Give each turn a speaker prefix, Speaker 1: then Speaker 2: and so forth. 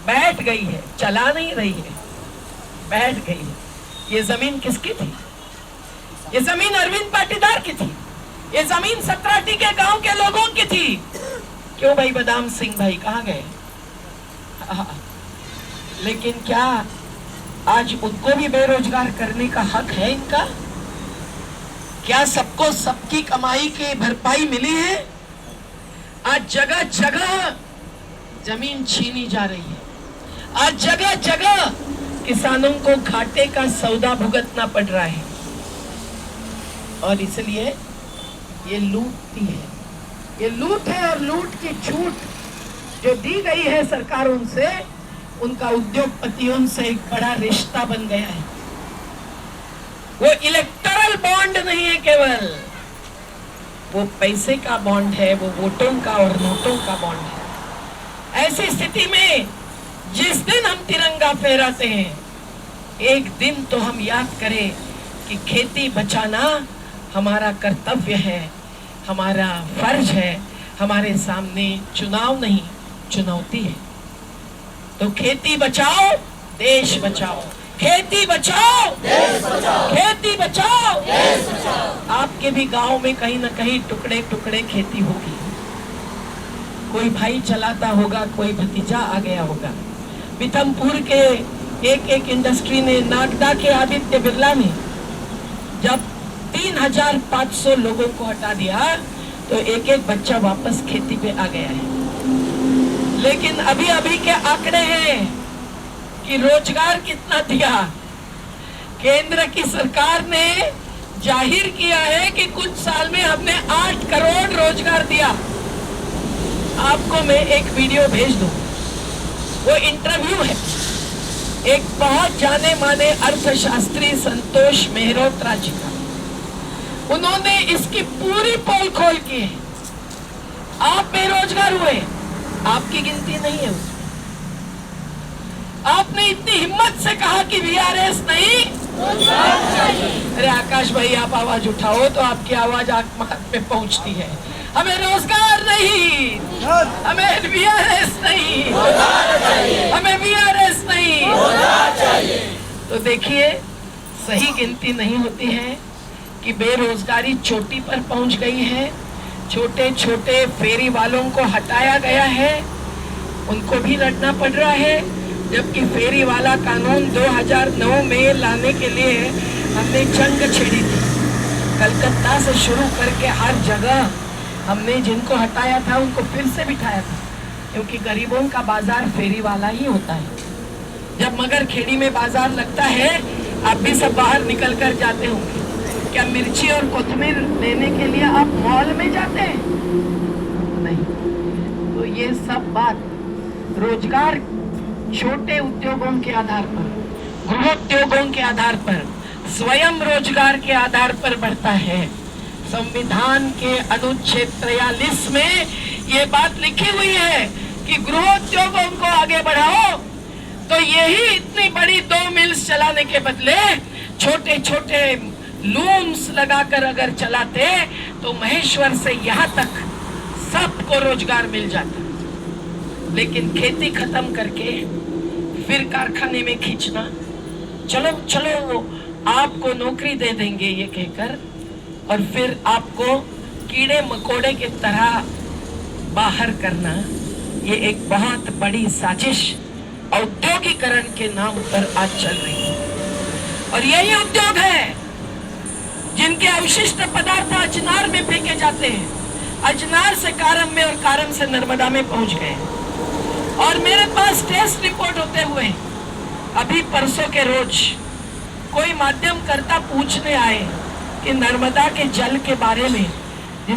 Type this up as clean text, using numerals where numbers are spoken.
Speaker 1: बैठ गई है, चला नहीं रही है, बैठ गई है। ये जमीन किसकी थी? ये जमीन अरविंद पाटीदार की थी, ये जमीन सतराटी के गांव के लोगों की थी। क्यों भाई बदाम सिंह भाई कहाँ गए? लेकिन क्या आज उनको भी बेरोजगार करने का हक है इनका? क्या सबको सबकी कमाई की भरपाई मिली है? आज जगह जगह जमीन छीनी जा रही है, आज जगह जगह किसानों को घाटे का सौदा भुगतना पड़ रहा है। और इसलिए ये लूटती है, ये लूट है। और लूट की छूट जो दी गई है सरकारों से, उनका उद्योगपतियों से एक बड़ा रिश्ता बन गया है। वो इलेक्टोरल बॉन्ड नहीं है केवल, वो पैसे का बॉन्ड है, वो वोटों का और नोटों का बॉन्ड है। ऐसी स्थिति में जिस दिन हम तिरंगा फहराते हैं, एक दिन तो हम याद करें कि खेती बचाना हमारा कर्तव्य है, हमारा फर्ज है, हमारे सामने चुनाव नहीं चुनौती है। तो खेती बचाओ देश बचाओ, खेती बचाओ देश बचाओ, खेती बचाओ देश बचाओ। आपके भी गांव में कहीं ना कहीं टुकड़े टुकड़े खेती होगी, कोई भाई चलाता होगा, कोई भतीजा आ गया होगा। पीथमपुर के एक इंडस्ट्री ने, नागदा के आदित्य बिरला ने जब 3500 लोगों को हटा दिया तो एक एक बच्चा वापस खेती पे आ गया है। लेकिन अभी अभी के आंकड़े हैं कि रोजगार कितना दिया। केंद्र की सरकार ने जाहिर किया है कि कुछ साल में हमने 8 करोड़ रोजगार दिया। आपको मैं एक वीडियो भेज दूं, वो इंटरव्यू है एक बहुत जाने माने अर्थशास्त्री संतोष मेहरोत्रा जी का। उन्होंने इसकी पूरी पोल खोल की है। आप बेरोजगार हुए, आपकी गिनती नहीं है उसमें। आपने इतनी हिम्मत से कहा कि वीआरएस नहीं, अरे आकाश भाई आप आवाज उठाओ तो आपकी आवाज आत्मा में पहुंचती है। हमें रोजगार नहीं, हमें वीआरएस नहीं, हमें वीआरएस नहीं। तो देखिए सही गिनती नहीं होती है कि बेरोजगारी चोटी पर पहुंच गई है। छोटे छोटे फेरी वालों को हटाया गया है, उनको भी लड़ना पड़ रहा है। जबकि फेरी वाला कानून 2009 में लाने के लिए हमने जंग छेड़ी थी। कलकत्ता से शुरू करके हर जगह हमने जिनको हटाया था उनको फिर से बिठाया था, क्योंकि गरीबों का बाजार फेरी वाला ही होता है। जब मगर खेड़ी में बाजार लगता है, आप भी सब बाहर निकल कर जाते होंगे। क्या मिर्ची और कोथिमीर लेने के लिए आप मॉल में जाते हैं? नहीं। तो ये सब बात रोजगार छोटे उद्योगों के आधार पर, गृहोद्योगों के आधार पर, स्वयं रोजगार के आधार पर बढ़ता है। संविधान के अनुच्छेद 43 में ये बात लिखी हुई है कि गृहोद्योगों को आगे बढ़ाओ। तो यही इतनी बड़ी 2 मिल्स चलाने के बदले छोटे छोटे लूम्स लगाकर अगर चलाते तो महेश्वर से यहाँ तक सबको रोजगार मिल जाता। लेकिन खेती खत्म करके फिर कारखाने में खींचना, चलो चलो आपको नौकरी दे देंगे ये कहकर, और फिर आपको कीड़े मकोड़े की तरह बाहर करना, ये एक बहुत बड़ी साजिश औद्योगिकरण के नाम पर आज चल रही है। और यही उद्योग है जिनके अवशिष्ट पदार्थ अजनार में फेंके जाते हैं, अजनार से कारम में और कारम से नर्मदा में पहुंच गए। और मेरे पास टेस्ट रिपोर्ट होते हुए अभी परसों के रोज कोई माध्यमकर्ता पूछने आए कि नर्मदा के जल के बारे में